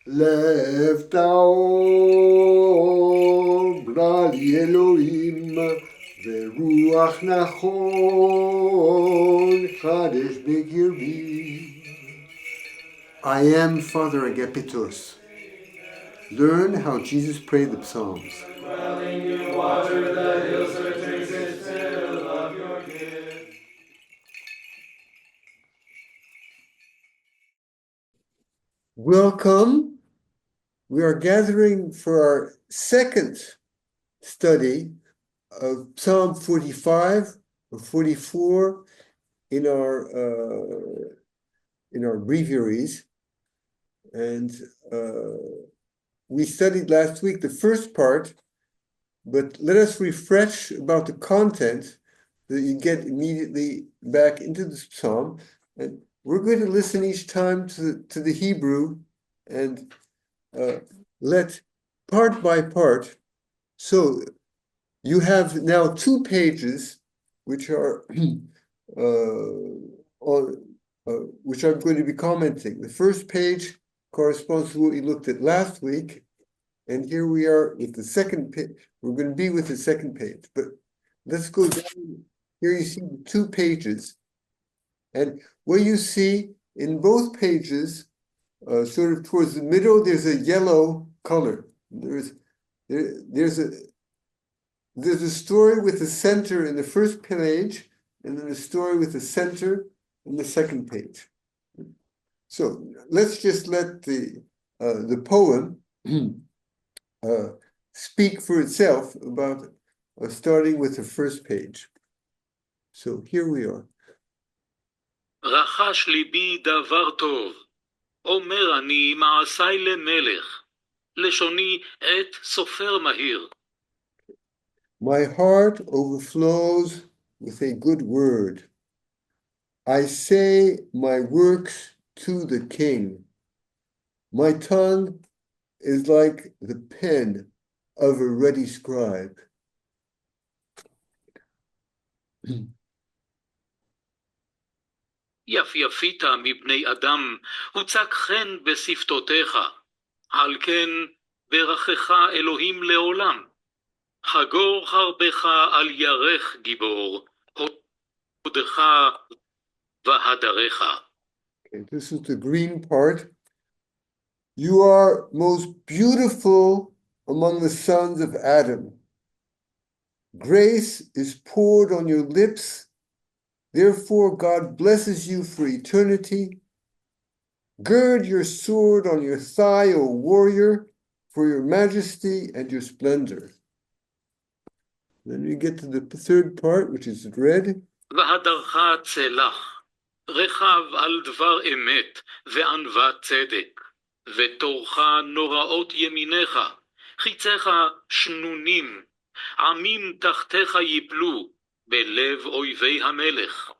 לב טהור, ברא לי אלוהים, ורוח נכון, חדש בקרבי. I am Father Agapetos. Learn how Jesus prayed the Psalms. Dwelling you water, the hills are drinking fill of your gift. Welcome. We are gathering for our second study of Psalm 45 or 44 in our breviaries, and we studied last week the first part, but let us refresh about the content that you get immediately back into the psalm. And we're going to listen each time to the Hebrew and let part by part. So you have now 2 pages which are which I'm going to be commenting. The first page corresponds to what we looked at last week, and here we are with the second page. We're going to be with the second page, but let's go down. Here you see the 2 pages, and what you see in both pages, sort of towards the middle, there's a yellow color. There's a story with the center in the first page, and then a story with the center in the second page. So let's just let the poem speak for itself about starting with the first page. So here we are. רחש ליבי דבר טוב, אומר אני מעשי למלך, לשוני עת סופר מהיר. My heart overflows with a good word. I say my works to the king. My tongue is like the pen of a ready scribe. יפית מבני אדם, הוצק חן בשפתותיך, על כן ברכך אלוהים לעולם. חגור חרבך על ירך גיבור, הודך והדרך. Okay, this is the green part. You are most beautiful among the sons of Adam. Grace is poured on your lips. Therefore, God blesses you for eternity. Gird your sword on your thigh, O warrior, for your majesty and your splendor. Then we get to the third part, which is red. והדרך צלח, רחב על דבר אמת וענוות צדק, ותורך נוראות ימיניך, חיציך שנונים, עמים תחתיך יפלו, בלב אויבי המלך.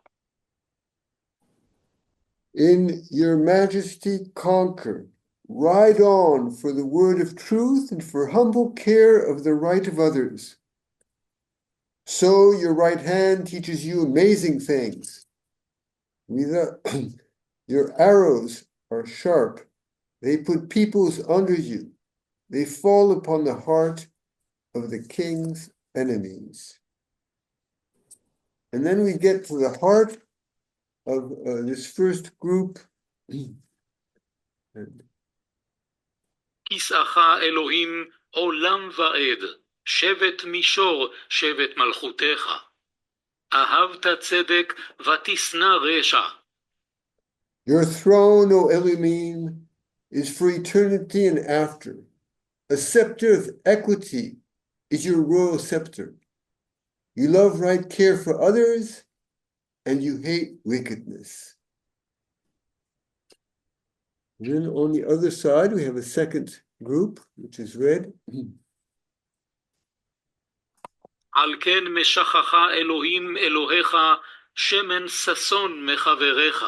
In your majesty conquer, ride on for the word of truth and for humble care of the right of others. So your right hand teaches you amazing things. Your arrows are sharp. They put peoples under you. They fall upon the heart of the king's enemies. And then we get to the heart of this first group. כיסאך אלוהים עולם ועד, שבט מישור, שבט מלכותך. אהבת צדק ותשנא רשע. Your throne, O Elohim, is for eternity and after. A scepter of equity is your royal scepter. You love right care for others, and you hate wickedness. And then on the other side, we have a second group, which is red. על כן משכך אלוהים אלוהיך, שמן ששון מחבריך.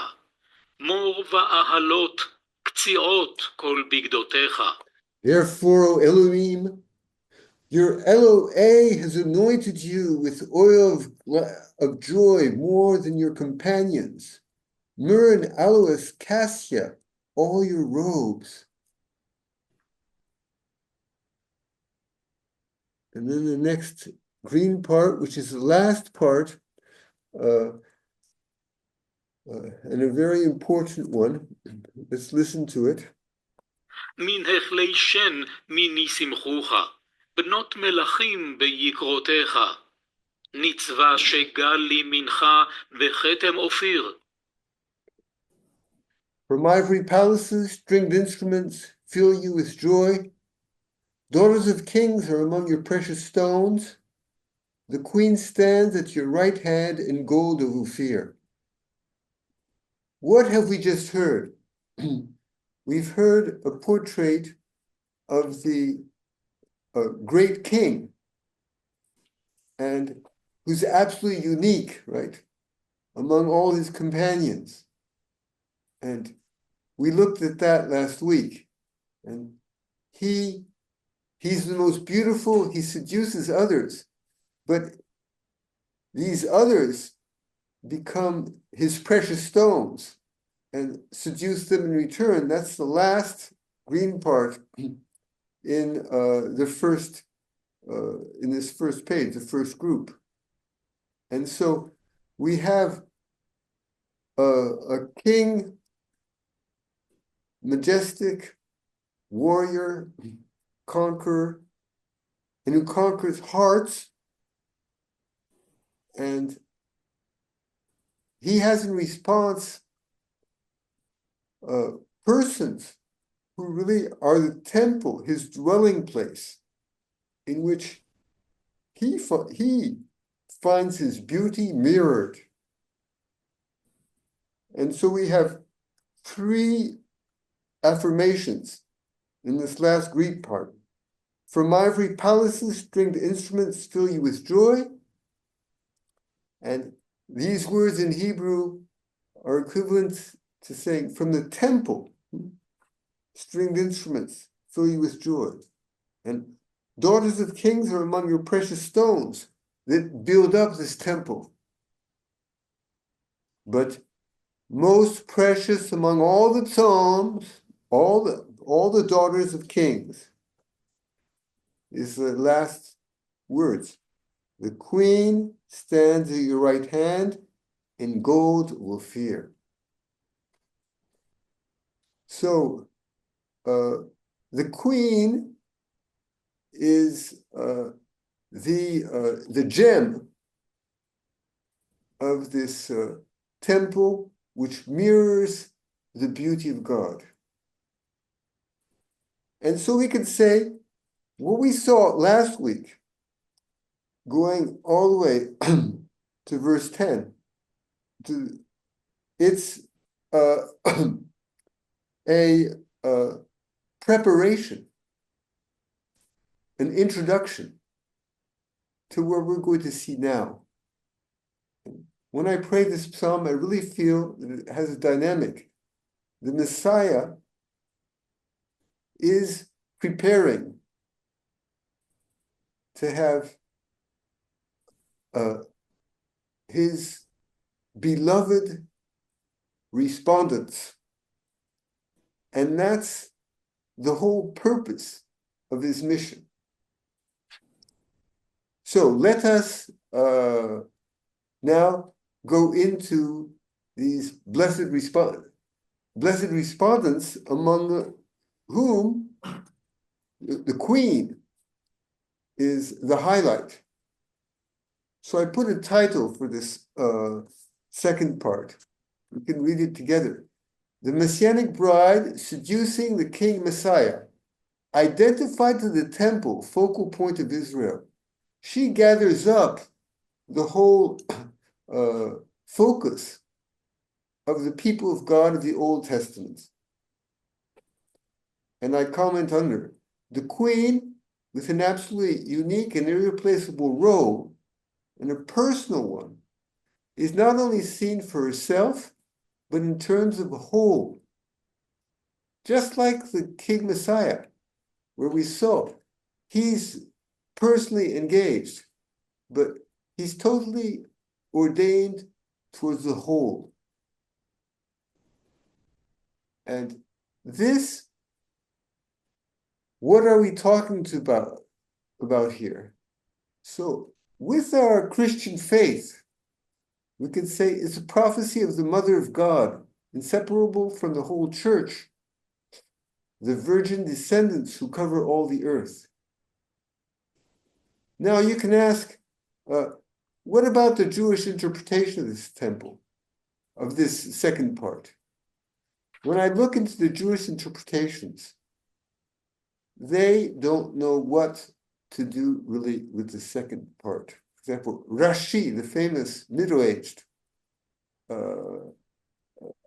מור ואהלות, קציעות כל בגדותיך. Therefore, O Elohim, your Eloah has anointed you with oil of joy more than your companions. Myrrh and aloes cassia all your robes. And then the next green part, which is the last part, and a very important one. Let's listen to it. מן החלי שן מיני שמחוך, בנות מלכים ביקרותיך. נצבע שגל לימינך וכתם אופיר. From ivory palaces, stringed instruments fill you with joy. Daughters of kings are among your precious stones. The queen stands at your right hand in gold of Ophir. What have we just heard? We've heard a portrait of the great king, and who's absolutely unique, right, among all his companions. And we looked at that last week, and he's the most beautiful. He seduces others, but these others become his precious stones and seduce them in return. That's the last green part in in this first page, the first group. And so we have a king, majestic, warrior, conqueror, and who conquers hearts. And he has in response persons who really are the temple, his dwelling place, in which he finds his beauty mirrored. And so we have three affirmations in this last Greek part. From ivory palaces, stringed instruments fill you with joy. And these words in Hebrew are equivalent to saying, from the temple, stringed instruments fill you with joy. And daughters of kings are among your precious stones that build up this temple. But most precious among all the psalms, all the daughters of kings, is the last words. The queen stands at your right hand, in gold will fear. So the queen is the gem of this temple, which mirrors the beauty of God. And so we could say what we saw last week, going all the way to verse 10, it's a preparation, an introduction to what we're going to see now. When I pray this psalm, I really feel that it has a dynamic. The Messiah is preparing to have his beloved respondents. And that's the whole purpose of his mission. So let us now go into these blessed respondents, among whom the queen is the highlight. So I put a title for this second part. We can read it together. The Messianic bride seducing the King Messiah, identified to the temple, focal point of Israel. She gathers up the whole focus of the people of God of the Old Testament. And I comment under, the queen, with an absolutely unique and irreplaceable role, and a personal one, is not only seen for herself, but in terms of a whole. Just like the King Messiah, where we saw, he's personally engaged, but he's totally ordained towards the whole. And this, what are we talking about here? So with our Christian faith, we can say it's a prophecy of the Mother of God, inseparable from the whole church, the virgin descendants who cover all the earth. Now you can ask, what about the Jewish interpretation of this temple, of this second part? When I look into the Jewish interpretations, they don't know what to do really with the second part. For example, Rashi, the famous middle-aged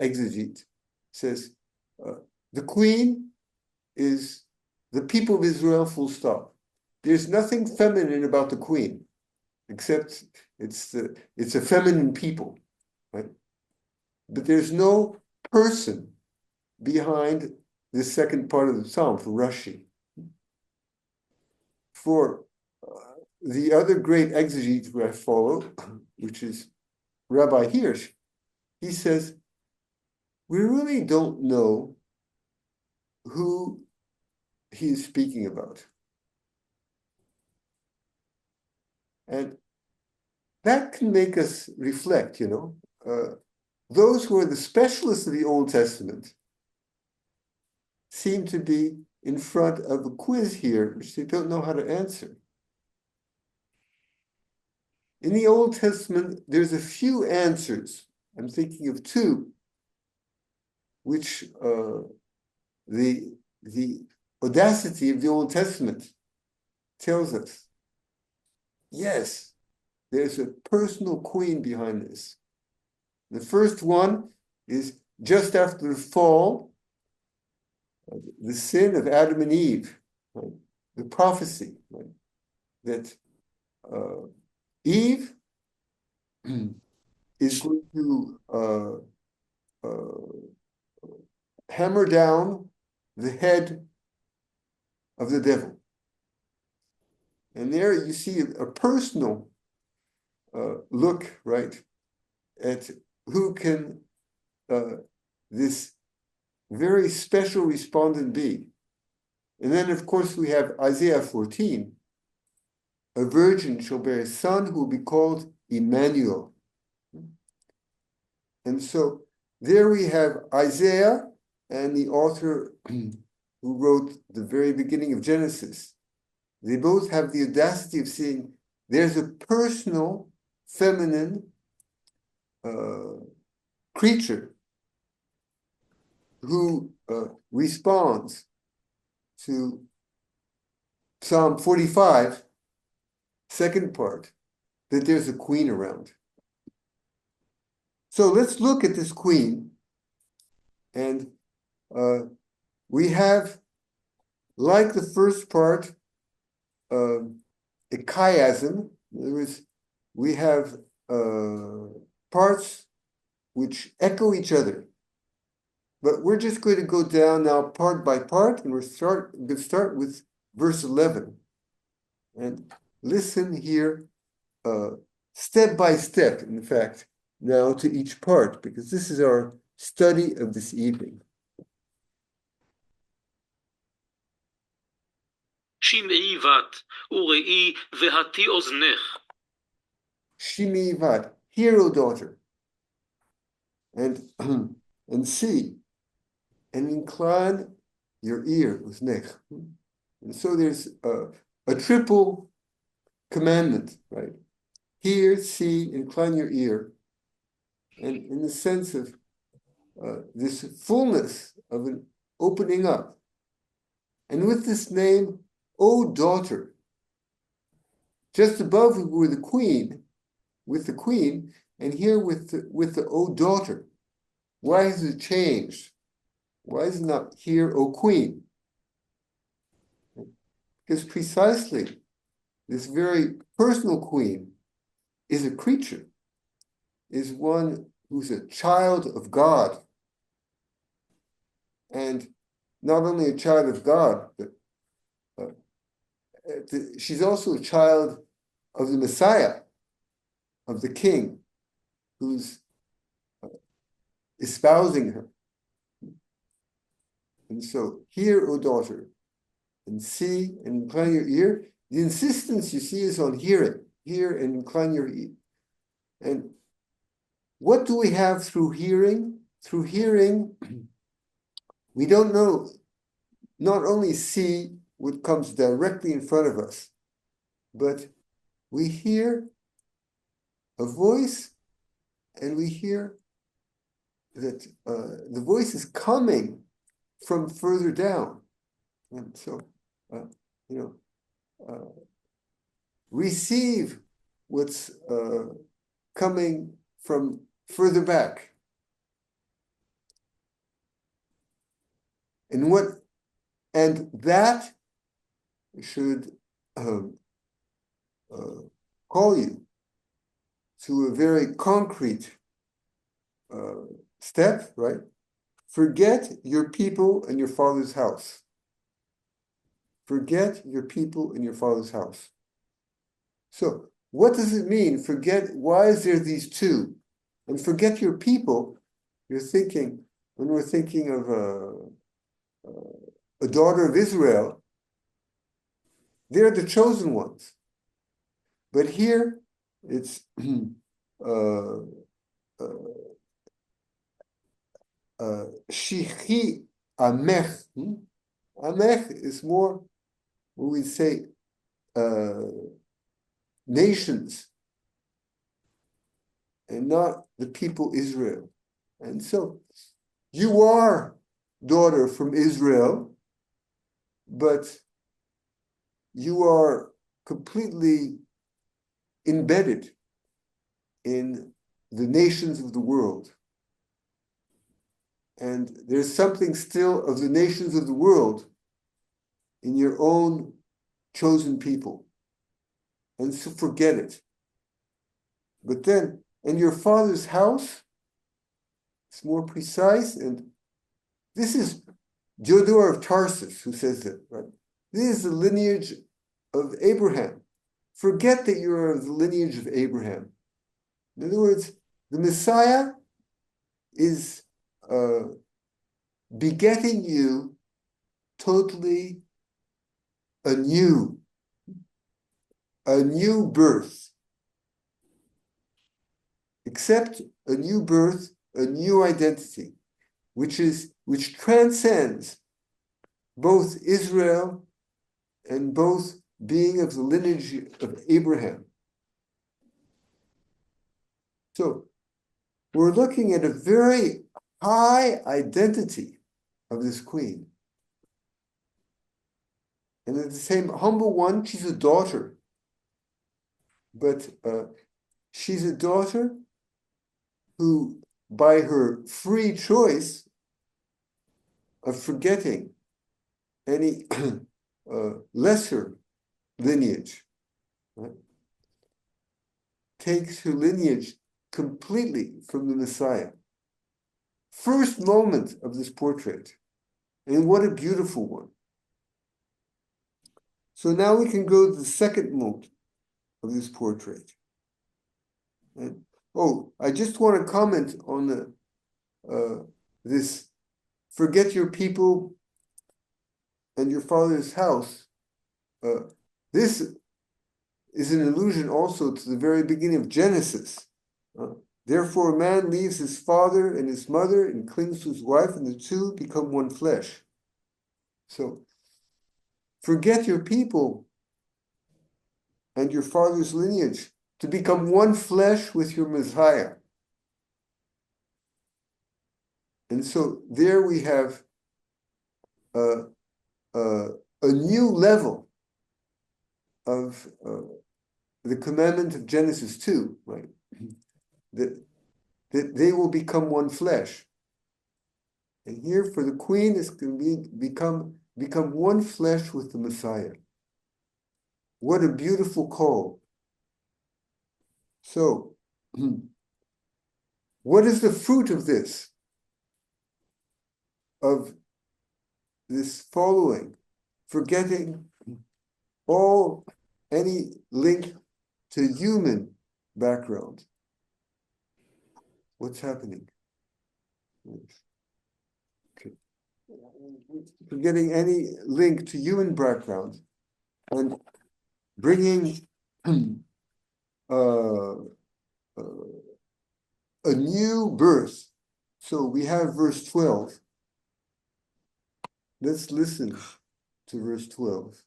exegete, says the queen is the people of Israel, full stop. There's nothing feminine about the queen, except it's a feminine people, right? But there's no person behind the second part of the psalm for Rashi. For the other great exegete who I follow, which is Rabbi Hirsch, he says, we really don't know who he is speaking about. And that can make us reflect, those who are the specialists of the Old Testament seem to be in front of a quiz here, which they don't know how to answer. In the Old Testament, there's a few answers. I'm thinking of two, which the audacity of the Old Testament tells us, yes, there's a personal queen behind this. The first one is just after the fall, the sin of Adam and Eve, right? The prophecy, right? That Eve is going to hammer down the head of the devil. And there you see a personal look, right, at who can this very special respondent be. And then, of course, we have Isaiah 14. A virgin shall bear a son who will be called Emmanuel. And so there we have Isaiah and the author who wrote the very beginning of Genesis. They both have the audacity of saying there's a personal feminine creature who responds to Psalm 45, second part, that there's a queen around. So let's look at this queen, and we have, like the first part, a chiasm. In other words, we have parts which echo each other. But we're just going to go down now part by part, and we're going to start with verse 11. And listen here, step by step, in fact, now to each part, because this is our study of this evening. שמעי בת, וראי והטי אוזנך. Shimi Vat, hear, O daughter, and see, and incline your ear, Uznech. And so there's a triple commandment, right? Hear, see, incline your ear. And in the sense of this fullness of an opening up. And with this name, O daughter, just above we were the queen, with the queen, and here with the O daughter. Why has it changed? Why is it not here, O queen? Because precisely this very personal queen is a creature, is one who's a child of God. And not only a child of God, but she's also a child of the Messiah, of the King, who's espousing her. And so, hear, O daughter, and see, and incline your ear, The insistence you see is on hearing. Hear and incline your ear. And what do we have through hearing? Through hearing, we don't know, not only see what comes directly in front of us, but we hear a voice and we hear that the voice is coming from further down. And so, receive what's coming from further back. And that should call you to a very concrete step, right? Forget your people and your father's house. Forget your people and your father's house. So what does it mean? Forget, why is there these two? And forget your people, you're thinking, when we're thinking of a daughter of Israel, they're the chosen ones. But here, it's Shichi Amech. Amech is more, what we say, nations, and not the people Israel. And so, you are daughter from Israel, but you are completely embedded in the nations of the world. And there's something still of the nations of the world in your own chosen people. And so forget it. But then, in your father's house, it's more precise, and this is Diodor of Tarsus who says that, right? This is the lineage of Abraham. Forget that you're of the lineage of Abraham. In other words, the Messiah is begetting you totally anew, a new birth. Accept a new birth, a new identity, which transcends both Israel and both being of the lineage of Abraham. So we're looking at a very high identity of this queen. And at the same humble one, she's a daughter. But she's a daughter who, by her free choice of forgetting any lesser lineage, right, takes her lineage completely from the Messiah. First moment of this portrait, and what a beautiful one. So now we can go to the second moment of this portrait. And, I just want to comment on this forget your people and your father's house. This is an allusion also to the very beginning of Genesis. Therefore, a man leaves his father and his mother and clings to his wife, and the two become one flesh. So, forget your people and your father's lineage to become one flesh with your Messiah. And so there we have a new level of the commandment of Genesis 2, right? That they will become one flesh. And here for the queen is going to become one flesh with the Messiah. What a beautiful call. So, what is the fruit of this? Of this following, forgetting any link to human background. What's happening? Okay. Forgetting any link to human background and bringing uh, a new birth. So we have verse 12. Let's listen to verse 12.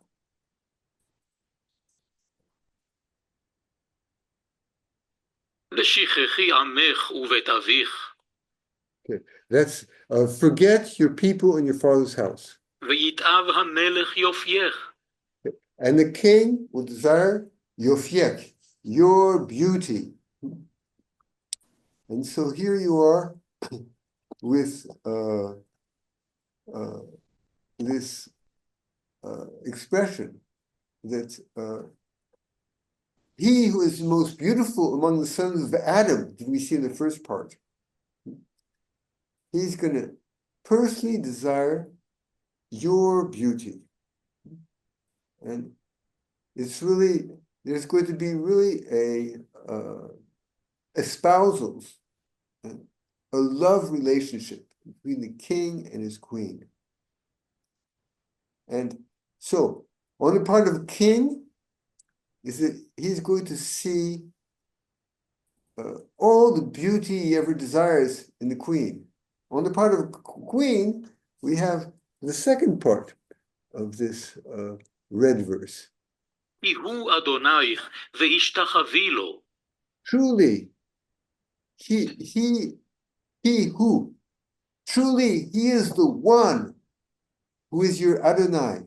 לשכחי עמך ובית אביך, Okay. That's forget your people and your father's house. ויתאב המלך יופייך. And the king will desire Yofiek, your beauty. And so here you are with this expression that he who is the most beautiful among the sons of Adam, did we see in the first part, he's going to personally desire your beauty. And it's really, there's going to be really a espousals, a love relationship between the king and his queen. And so, on the part of the king, is that he's going to see all the beauty he ever desires in the queen. On the part of the queen, we have the second part of this red verse. כי הוא אדונייך, והשתחווי לו. Truly, he who, truly, he is the one who is your Adonai,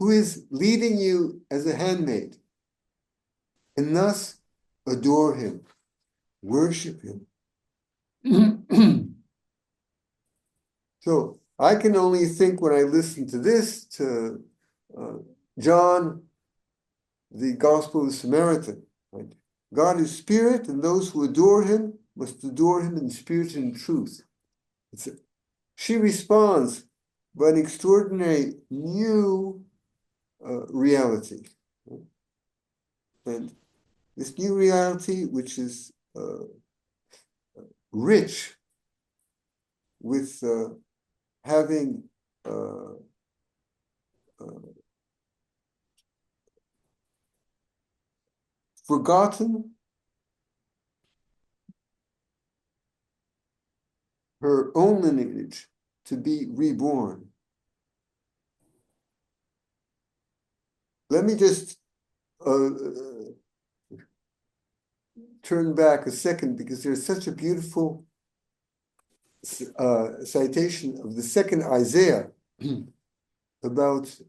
who is leading you as a handmaid, and thus adore him, worship him. So I can only think when I listen to this, to John, the Gospel of the Samaritan. Right? God is spirit, and those who adore him must adore him in spirit and truth. She responds by an extraordinary new reality. Right? And this new reality, which is rich with having forgotten her own lineage to be reborn. Let me just turn back a second, because there's such a beautiful citation of the second Isaiah about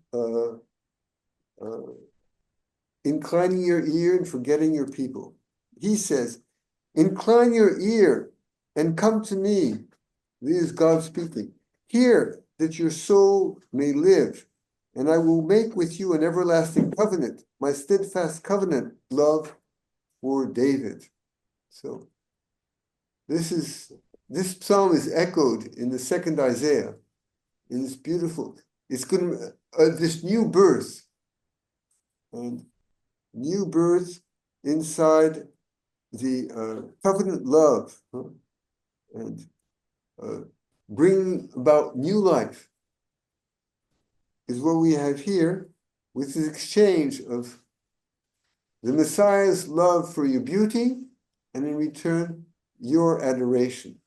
inclining your ear and forgetting your people. He says, incline your ear and come to me. This is God speaking. Hear that your soul may live, and I will make with you an everlasting covenant, my steadfast covenant, love for David. So this psalm is echoed in the second Isaiah, in this beautiful, it's going to, this new birth, and new birth inside the covenant love, and bringing about new life is what we have here with this exchange of the Messiah's love for your beauty, and in return, your adoration.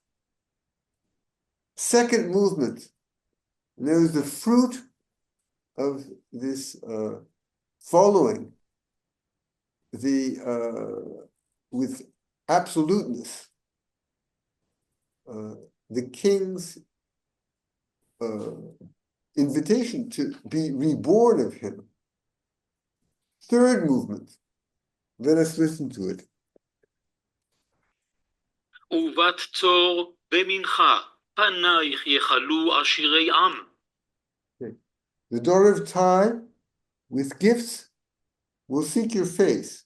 Second movement, and there is the fruit of this following the with absoluteness the king's invitation to be reborn of him. Third movement, let us listen to it. ובת צור במנחה, פנייך יחלו עשירי עם. The daughter of Tyre, with gifts, will seek your face,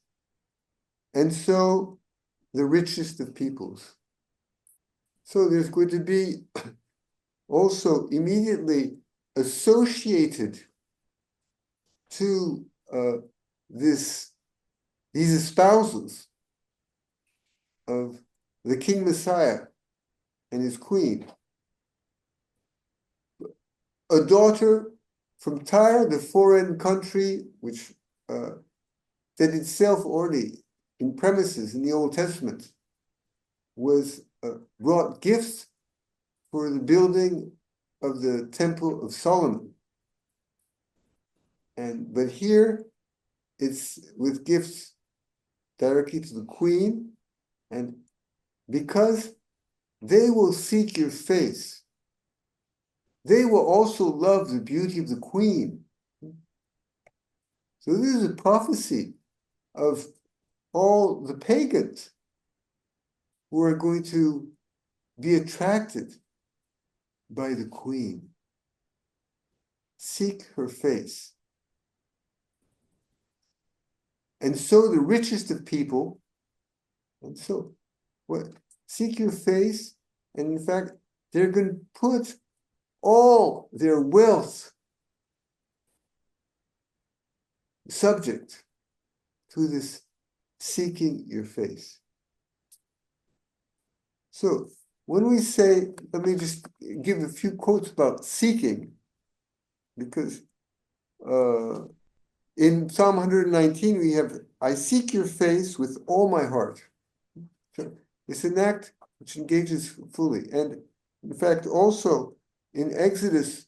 and so the richest of peoples. So there's going to be also immediately associated to these espousals of the King Messiah and his queen, a daughter from Tyre, the foreign country, which that itself already in premises in the Old Testament was brought gifts for the building of the Temple of Solomon. But here it's with gifts directly to the queen, and because they will seek your face, they will also love the beauty of the queen. So this is a prophecy of all the pagans who are going to be attracted by the queen. Seek her face. And so the richest of people, and so what? Seek your face, and in fact, they're going to put all their wealth subject to this seeking your face. So when we say, let me just give a few quotes about seeking, because in Psalm 119 we have, I seek your face with all my heart. So it's an act which engages fully. And in fact, also in Exodus,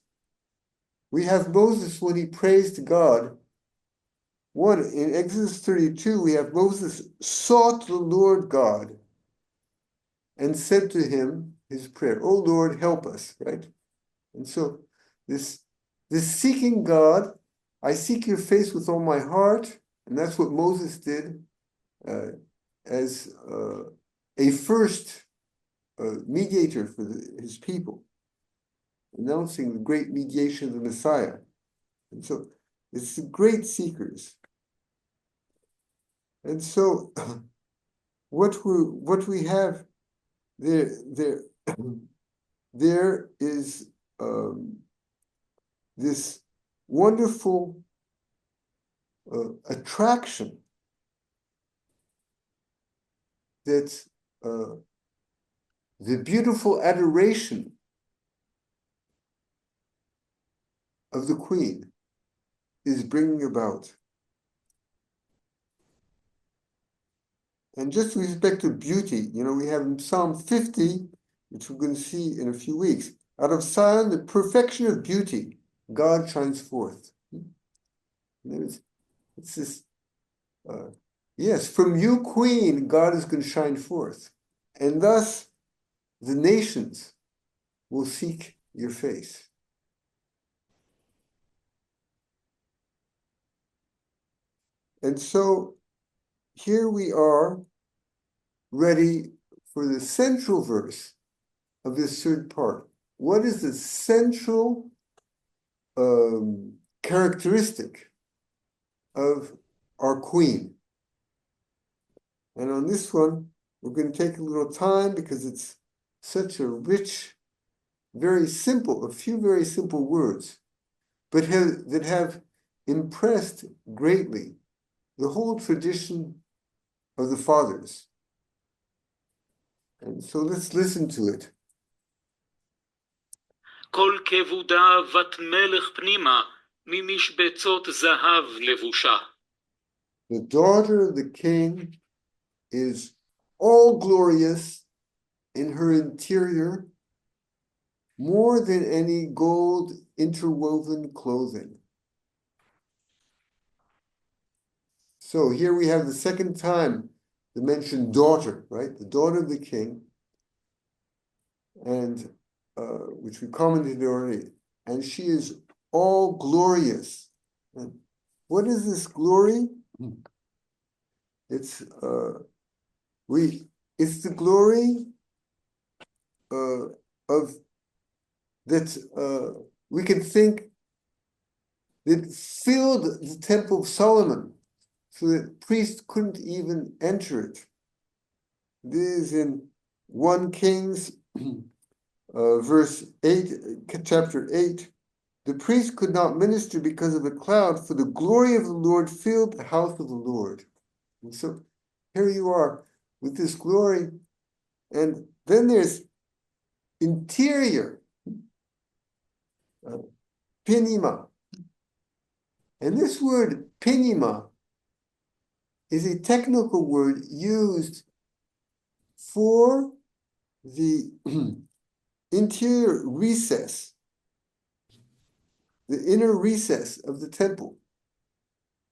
we have Moses when he prays to God. One, in Exodus 32, we have Moses sought the Lord God and said to him his prayer, "Oh Lord, help us," right? And so this seeking God, I seek your face with all my heart, and that's what Moses did as a first mediator for his people, announcing the great mediation of the Messiah. And so it's the great seekers. And so what we have there is this wonderful attraction that the beautiful adoration of the queen is bringing about. And just with respect to beauty, we have in Psalm 50, which we're going to see in a few weeks, out of Zion, the perfection of beauty, God shines forth. It's this, yes, from you, queen, God is going to shine forth. And thus, the nations will seek your face. And so, here we are, ready for the central verse of this third part. What is the central characteristic of our queen? And on this one, we're going to take a little time because it's such a rich, very simple, a few very simple words, but that have impressed greatly the whole tradition of the fathers. And so let's listen to it. כל כבודה בת מלך פנימה, ממשבצות זהב לבושה. The daughter of the king is all glorious in her interior, more than any gold interwoven clothing. So here we have the second time to mention daughter, right? The daughter of the king, and which we commented already, and she is all glorious. And what is this glory? It's it's the glory of that we can think that filled the Temple of Solomon, so that priests couldn't even enter it. This is in 1 Kings, verse 8, chapter 8. The priest could not minister because of the cloud, for the glory of the Lord filled the house of the Lord. And so here you are with this glory, and then there's interior, pinima, And this word pinima is a technical word used for the interior recess, the inner recess of the temple,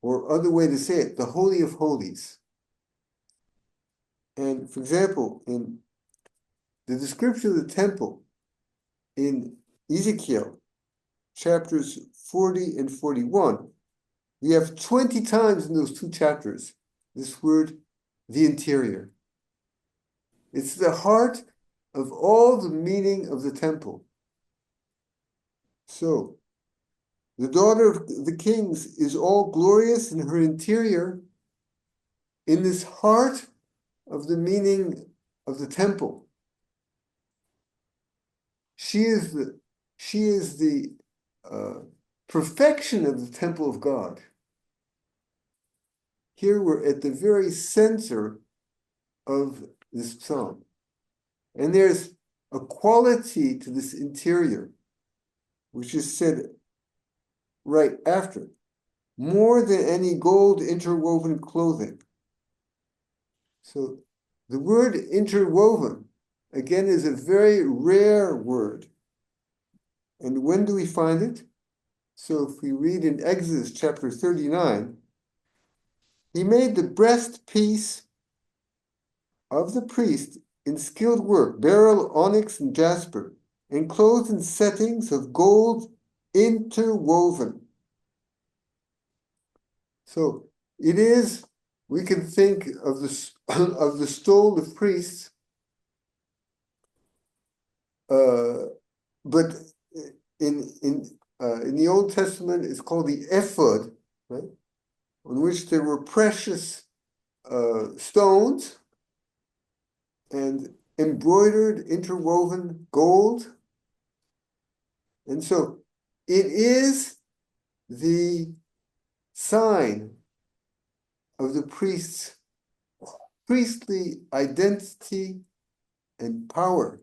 or other way to say it, the Holy of Holies. And for example, in the description of the temple in Ezekiel, chapters 40 and 41, we have 20 times in those two chapters this word, the interior. It's the heart of all the meaning of the temple. So, the daughter of the kings is all glorious in her interior, in this heart of the meaning of the temple. She is the perfection of the temple of God. Here we're at the very center of this psalm. And there's a quality to this interior, which is said right after, more than any gold interwoven clothing. So the word interwoven, again, is a very rare word. And when do we find it? So if we read in Exodus chapter 39, he made the breastpiece of the priest in skilled work, beryl, onyx, and jasper, enclosed in settings of gold interwoven. So it is, we can think of the of the stole of priests, but in the Old Testament, it's called the ephod, right? On which there were precious stones and embroidered, interwoven gold. And so it is the sign of the priest's priestly identity and power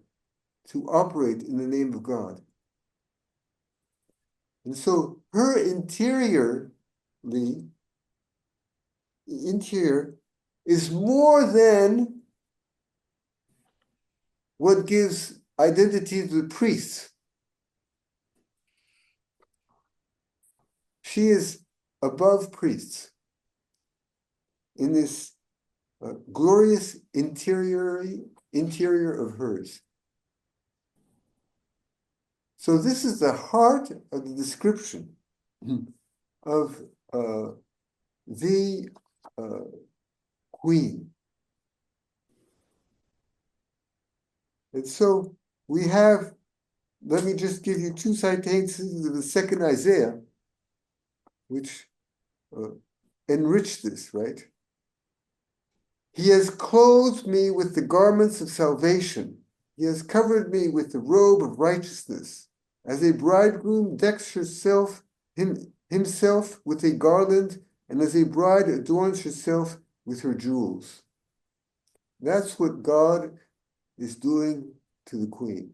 to operate in the name of God. And so her interior is more than what gives identity to the priests. She is above priests in this glorious interior of hers. So this is the heart of the description of the queen. And so we have, let me just give you two citations of the second Isaiah, which enrich this, right? He has clothed me with the garments of salvation. He has covered me with the robe of righteousness. As a bridegroom decks himself with a garland, and as a bride adorns herself with her jewels. That's what God is doing to the queen.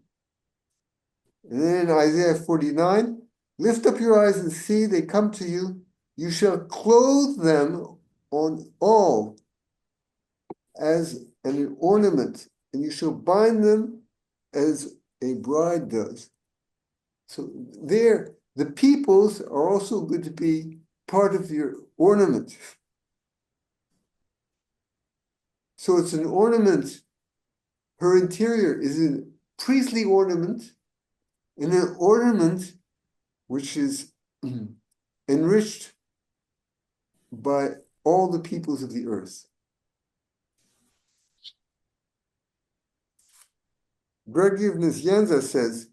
And then in Isaiah 49, lift up your eyes and see, they come to you. You shall clothe them on all as an ornament, and you shall bind them as a bride does. So there, the peoples are also going to be part of your ornament. So it's an ornament. Her interior is a priestly ornament, and an ornament which is enriched by all the peoples of the earth. Gregory of Nisianza says,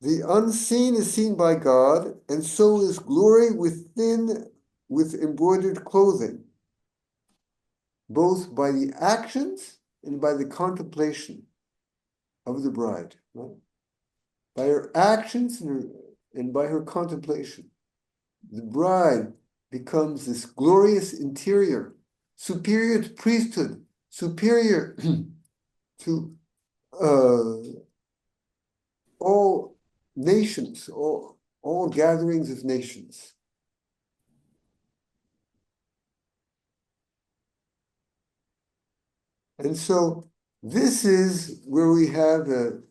the unseen is seen by God, and so is glory within with embroidered clothing, both by the actions and by the contemplation of the bride. Right? By her actions and by her contemplation, the bride becomes this glorious interior, superior to priesthood, superior to all nations, all gatherings of nations. And so this is where we have an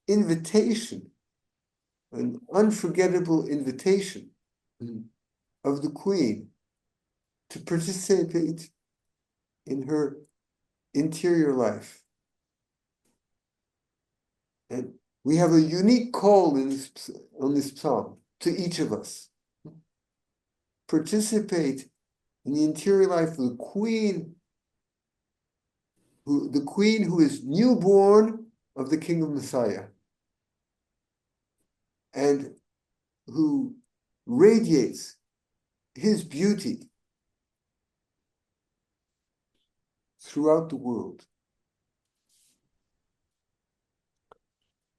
invitation, an unforgettable invitation of the Queen to participate in her interior life. And we have a unique call on this psalm to each of us. Participate in the interior life of the Queen who is newborn of the King Messiah and who radiates his beauty throughout the world.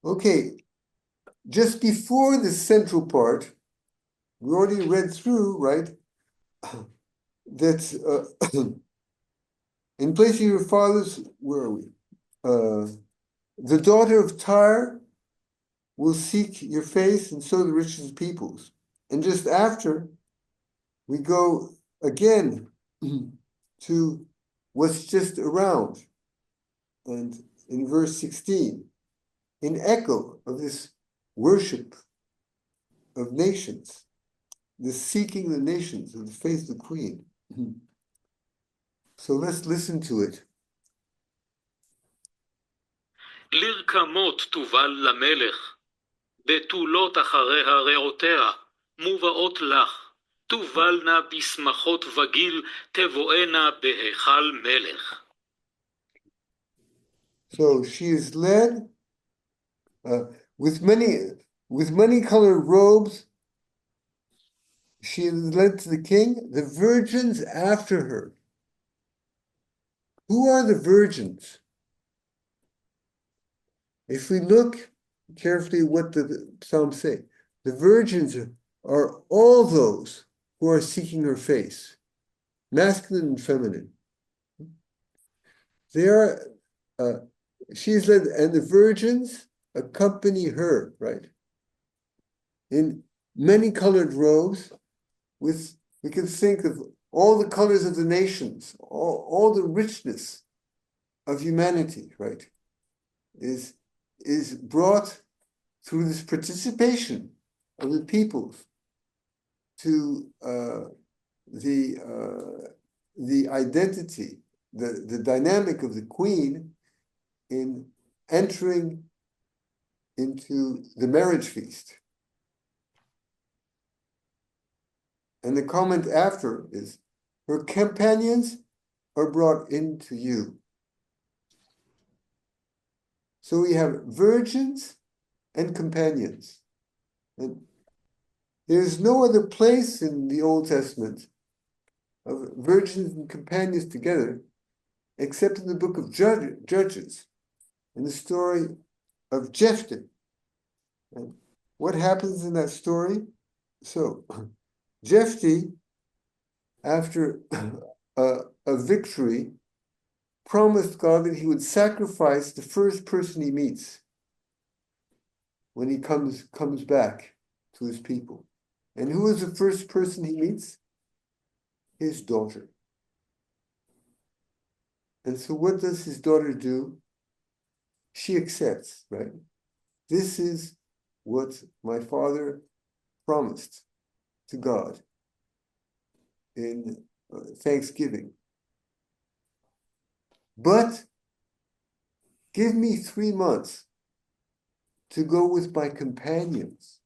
Okay, just before the central part, we already read through, right, that in place of your fathers, where are we? The daughter of Tyre will seek your face, and so the richest of peoples. And just after, we go again to what's just around. And in verse 16, in echo of this worship of nations, the seeking the nations of the face of the Queen. So let's listen to it. לרקמות תובל למלך, בתולות אחריה רעותיה, מובאות לך, תובלנה בשמחות וגיל, תבואנה בהיכל מלך. So she is led with many colored robes. She is led to the king, the virgins after her. Who are the virgins? If we look carefully what the Psalms say, the virgins are all those who are seeking her face, masculine and feminine. They are, she's led, and the virgins accompany her, right? In many colored robes, we can think of all the colors of the nations, all the richness of humanity, right? Is brought through this participation of the peoples to the identity, the dynamic of the Queen in entering into the marriage feast. And the comment after is, her companions are brought into you. So we have virgins and companions. And there's no other place in the Old Testament of virgins and companions together except in the book of Judges, in the story of Jephthah. And what happens in that story? So, Jephthah, after a victory, promised God that he would sacrifice the first person he meets when he comes back to his people. And who is the first person he meets? His daughter. And so what does his daughter do? She accepts, right? This is what my father promised to God in Thanksgiving. But give me 3 months to go with my companions.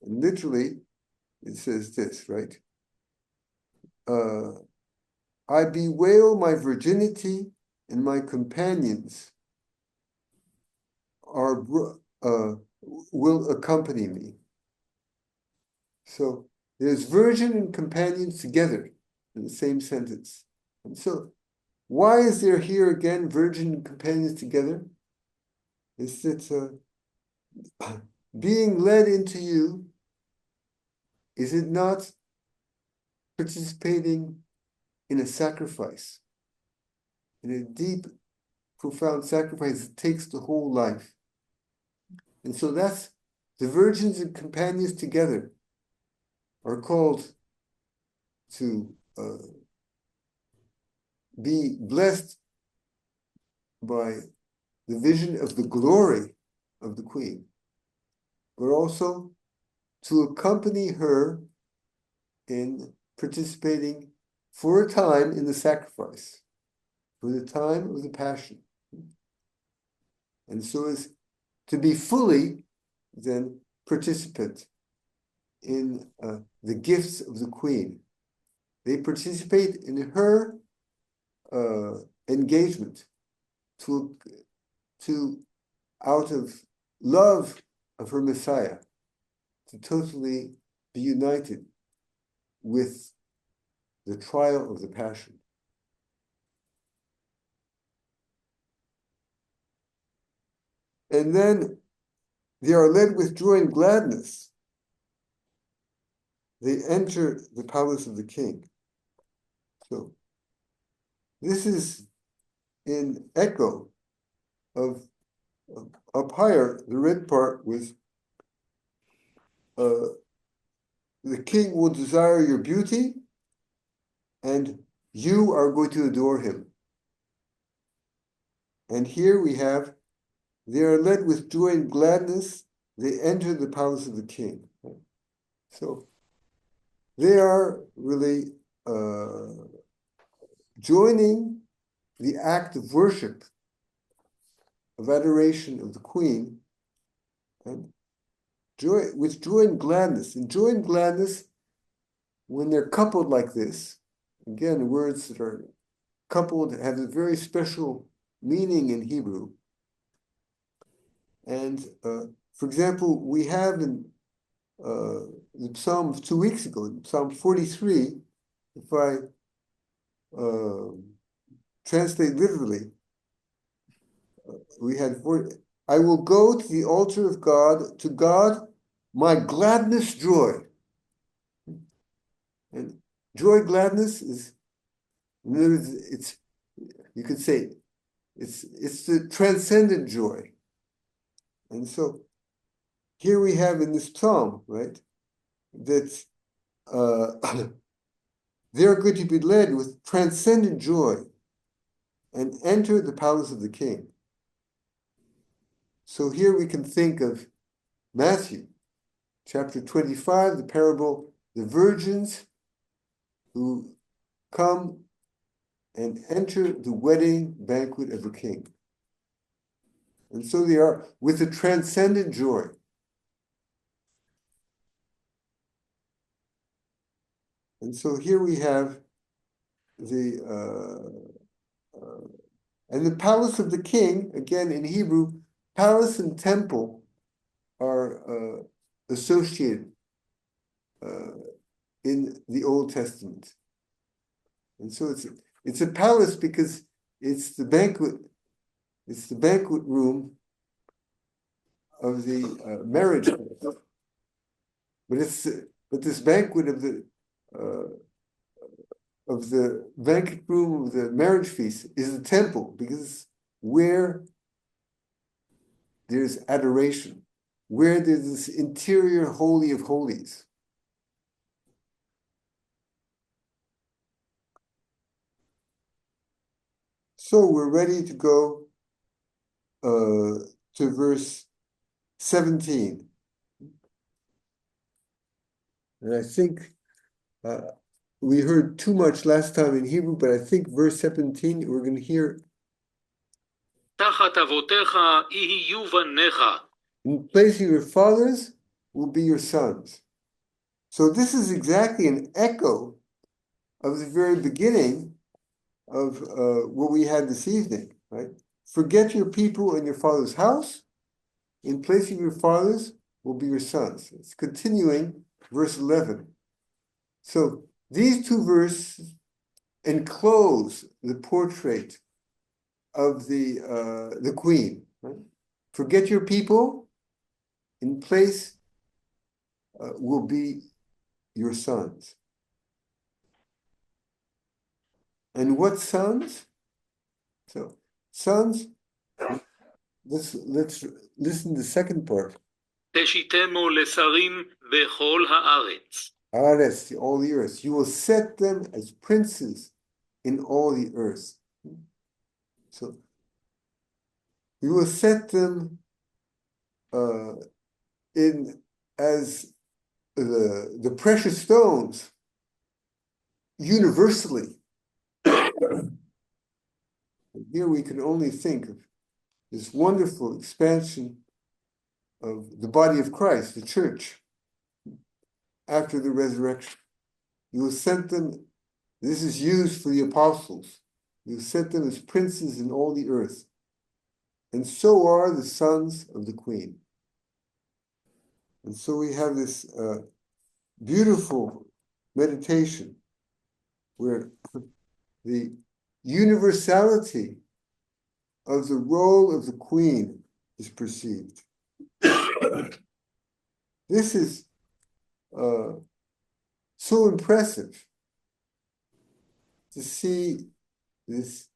And literally, it says this, right? I bewail my virginity, and my companions will accompany me. So there's virgin and companions together in the same sentence. And so why is there here again virgin and companions together? It's that being led into you, is it not participating in a sacrifice, in a deep, profound sacrifice that takes the whole life? And so that's the virgins and companions together are called to be blessed by the vision of the glory of the queen, but also to accompany her in participating for a time in the sacrifice, for the time of the passion. And so as to be fully then participant in the gifts of the queen. They participate in her engagement to out of love of her Messiah, to totally be united with the trial of the passion. And then they are led with joy and gladness. They enter the palace of the king. So this is in echo of up higher, the red part was the king will desire your beauty and you are going to adore him. And here we have, they are led with joy and gladness, they enter the palace of the king. So they are really joining the act of worship, of adoration of the queen, and joy with joy and gladness. And joy and gladness, when they're coupled like this, again, words that are coupled have a very special meaning in Hebrew. And for example, we have in the Psalm 2 weeks ago, in Psalm 43, if I translate literally, we had, I will go to the altar of God, to God, my gladness, joy. And joy, gladness is, in other words, it's, you could say, it's the transcendent joy. And so here we have in this psalm, right, that they're going to be led with transcendent joy and enter the palace of the king. So here we can think of Matthew, chapter 25, the parable, the virgins who come and enter the wedding banquet of the king. And so they are with a transcendent joy. And so here we have the, and the palace of the king, again in Hebrew, palace and temple are associated in the Old Testament. And so it's a palace because it's the banquet room of the marriage. But this banquet of the banquet room of the marriage feast is the temple, because where there's adoration, where there's this interior holy of holies. So we're ready to go to verse 17. And I think we heard too much last time in Hebrew, but I think verse 17, we're going to hear, תחת אבותיך יהיו בניך. in place of your fathers will be your sons. So this is exactly an echo of the very beginning of what we had this evening, right? Forget your people and your father's house. In place of your fathers will be your sons. It's continuing verse 11. So these two verses enclose the portrait of the queen. Right? Forget your people. In place will be your sons. And what sons? So sons. Let's listen to the second part. תשיתמו לשרים בכל הארץ. Ares, all the earth. You will set them as princes in all the earth. So we will set them in as the precious stones universally. Here we can only think of this wonderful expansion of the body of Christ, the church, after the resurrection. You will set them, this is used for the apostles, you will set them as princes in all the earth. And so are the sons of the Queen. And so we have this beautiful meditation where the universality of the role of the Queen is perceived. This is so impressive to see this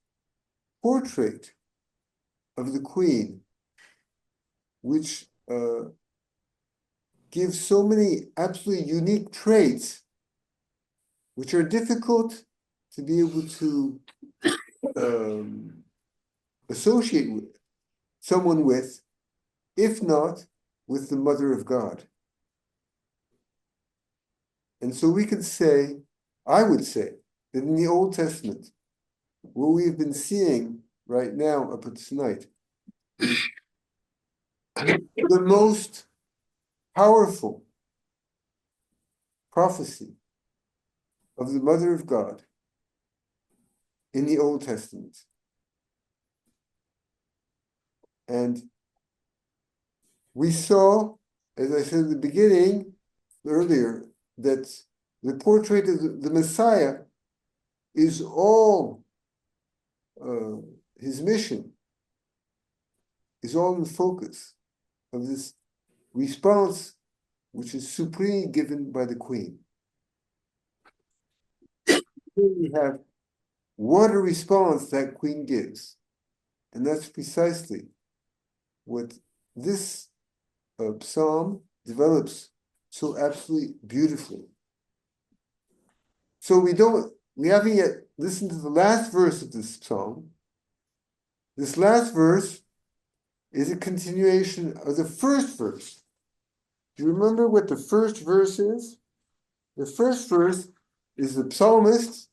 portrait of the Queen, which gives so many absolutely unique traits, which are difficult to be able to associate with someone with, if not with the Mother of God. And so we could say, I would say, that in the Old Testament, what we've been seeing right now up to tonight, the most powerful prophecy of the Mother of God in the Old Testament. And we saw, as I said at the beginning, earlier, that the portrait of the Messiah is all his mission, is all in focus of this response, which is supremely given by the Queen. Here we have what a response that Queen gives. And that's precisely what this psalm develops so absolutely beautifully. So we haven't yet listened to the last verse of this psalm. This last verse is a continuation of the first verse. Do you remember what the first verse is? The first verse is the psalmist,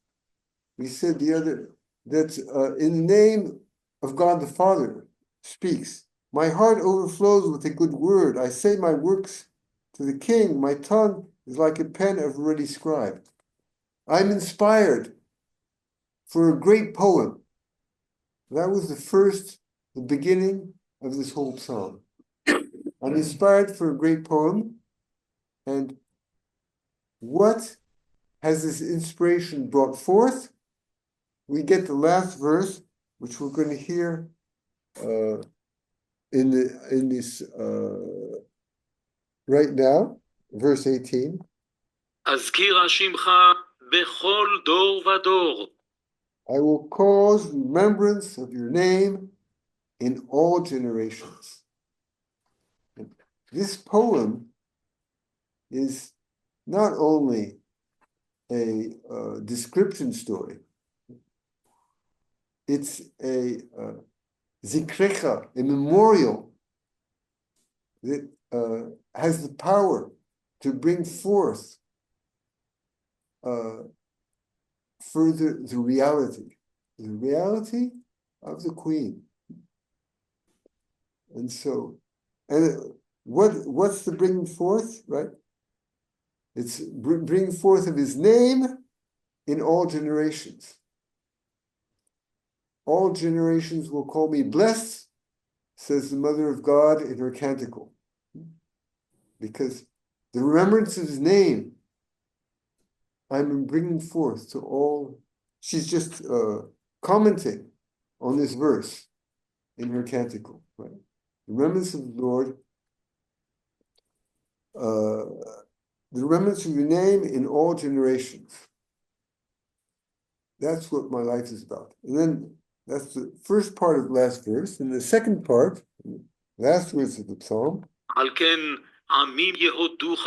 we said the other, that in the name of God the Father speaks. My heart overflows with a good word. I say my works to the king. My tongue is like a pen of a ready scribe. I'm inspired for a great poem. That was the beginning of this whole psalm. I'm inspired for a great poem. And what has this inspiration brought forth? We get the last verse, which we're going to hear in this right now, verse 18. אזכירה שמך בכל דור ודור. I will cause remembrance of your name in all generations. And this poem is not only a description story, it's a zikrecha, a memorial that has the power to bring forth further the reality of the Queen. And so, and what's the bringing forth, right? It's bringing forth of his name in all generations. All generations will call me blessed, says the Mother of God in her canticle. Because the remembrance of his name, I'm bringing forth to all. She's just commenting on this verse in her canticle. Right? The remembrance of the Lord, the remembrance of your name in all generations. That's what my life is about. And then that's the first part of the last verse. And the second part, last verse of the psalm. על כן עמים יהודוך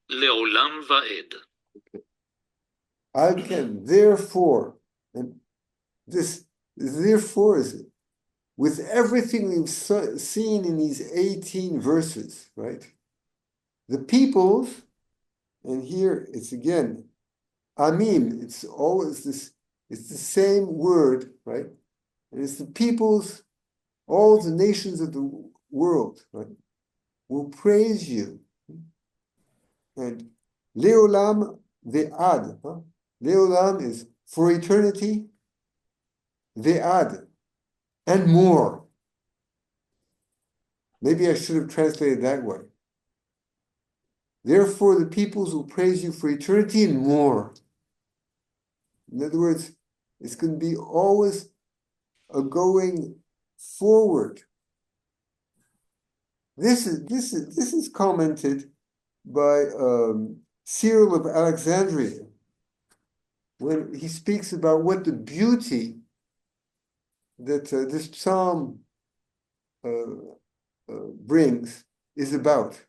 לעולם ועד. I can, therefore, and this therefore is with everything we've seen in these 18 verses, right? The peoples, and here it's again, Amim, it's always this, it's the same word, right? And it's the peoples, all the nations of the world, right, will praise you. And Leolam ve'ad, huh? Leolam is for eternity, ve'ad, and more. Maybe I should have translated that way. Therefore, the peoples will praise you for eternity and more. In other words, it's going to be always a going forward. This is commented by Cyril of Alexandria when he speaks about what the beauty that this psalm brings is about.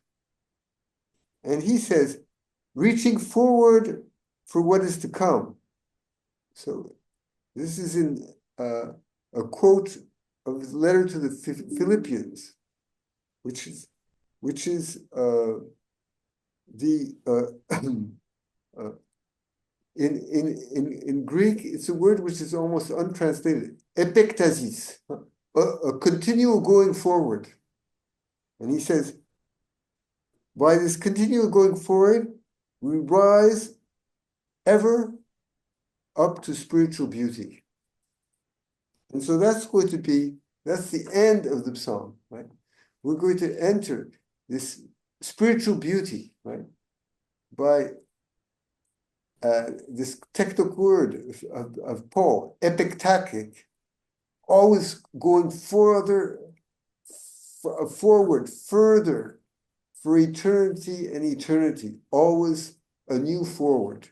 And he says, reaching forward for what is to come. So this is in a quote of his letter to the Philippians, which is the in Greek, it's a word which is almost untranslated. Epektasis, a continual going forward. And he says, by this continual going forward, we rise ever up to spiritual beauty. And so that's going to be, that's the end of the psalm, right? We're going to enter this spiritual beauty, right? By this technical word of Paul, epektakic, always going forward, further, for eternity and eternity, always a new forward.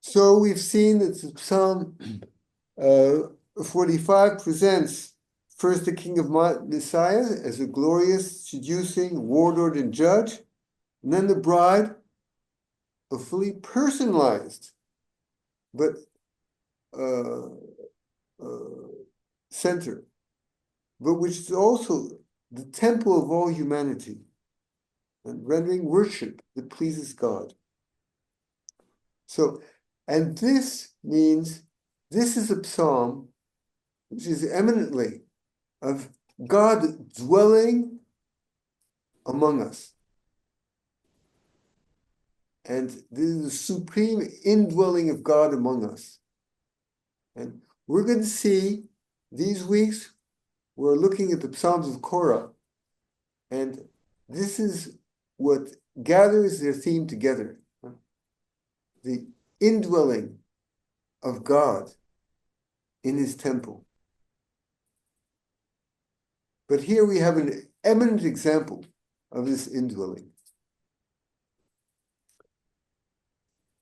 So we've seen that Psalm 45 presents first the King of Messiah as a glorious, seducing warlord and judge, and then the bride, a fully personalized, but center, but which is also the temple of all humanity, and rendering worship that pleases God. So, and this means this is a psalm which is eminently of God dwelling among us. And this is the supreme indwelling of God among us. And we're going to see these weeks, we're looking at the Psalms of Korah, and this is what gathers their theme together. The indwelling of God in his temple. But here we have an eminent example of this indwelling.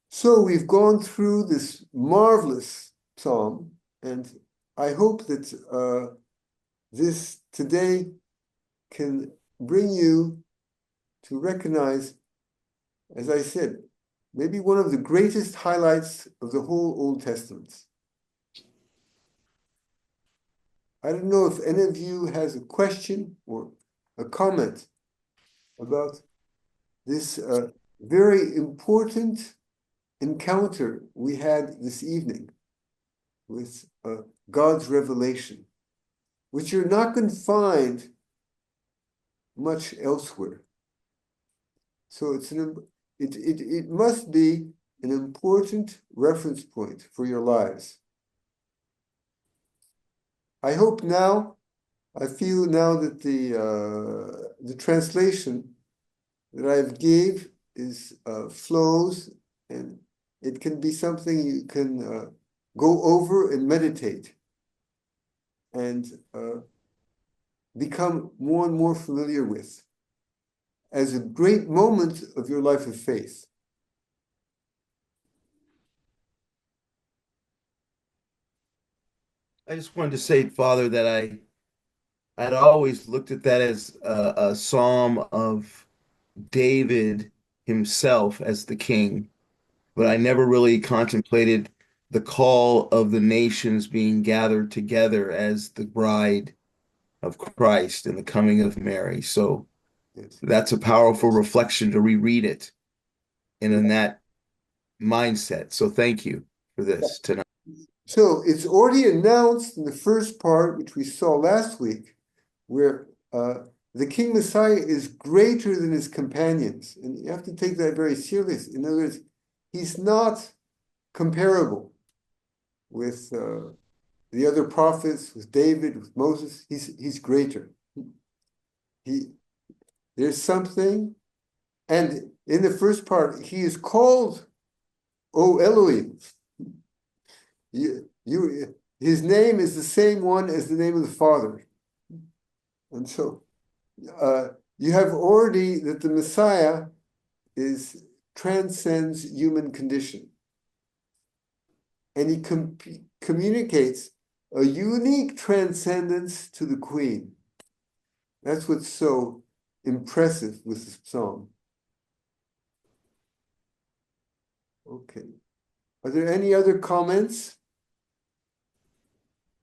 So we've gone through this marvelous psalm, and I hope that this today can bring you to recognize, as I said, maybe one of the greatest highlights of the whole Old Testament. I don't know if any of you has a question or a comment about this very important encounter we had this evening with God's revelation, which you're not going to find much elsewhere. So it must be an important reference point for your lives. I hope now, I feel now that the translation that I've gave is flows, and it can be something you can go over and meditate and become more and more familiar with as a great moment of your life of faith. I just wanted to say, Father, that I'd always looked at that as a psalm of David himself as the king, but I never really contemplated the call of the nations being gathered together as the bride of Christ and the coming of Mary. So Yes. that's a powerful reflection to reread it and in that mindset. So thank you for this tonight. So it's already announced in the first part, which we saw last week, where the King Messiah is greater than his companions. And you have to take that very seriously. In other words, he's not comparable with the other prophets, with David, with Moses. He's greater. There's something, and in the first part, he is called, O Elohim. His name is the same one as the name of the Father. And so you have already that the Messiah transcends human condition. And he communicates a unique transcendence to the Queen. That's what's so impressive with this psalm. Okay. Are there any other comments?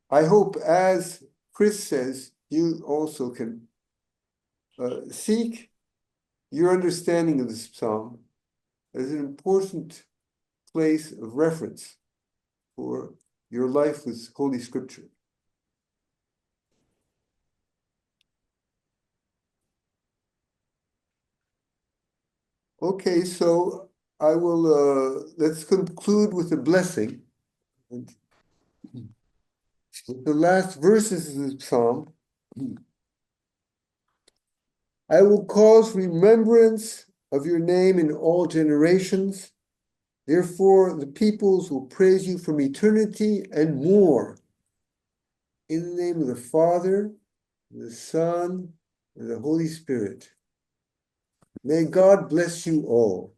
I hope, as Chris says, you also can seek your understanding of this psalm as an important place of reference for your life with Holy Scripture. Okay, so I will, let's conclude with a blessing. And with the last verses of the psalm, I will cause remembrance of your name in all generations. Therefore, the peoples will praise you from eternity and more. In the name of the Father, the Son, and the Holy Spirit. May God bless you all.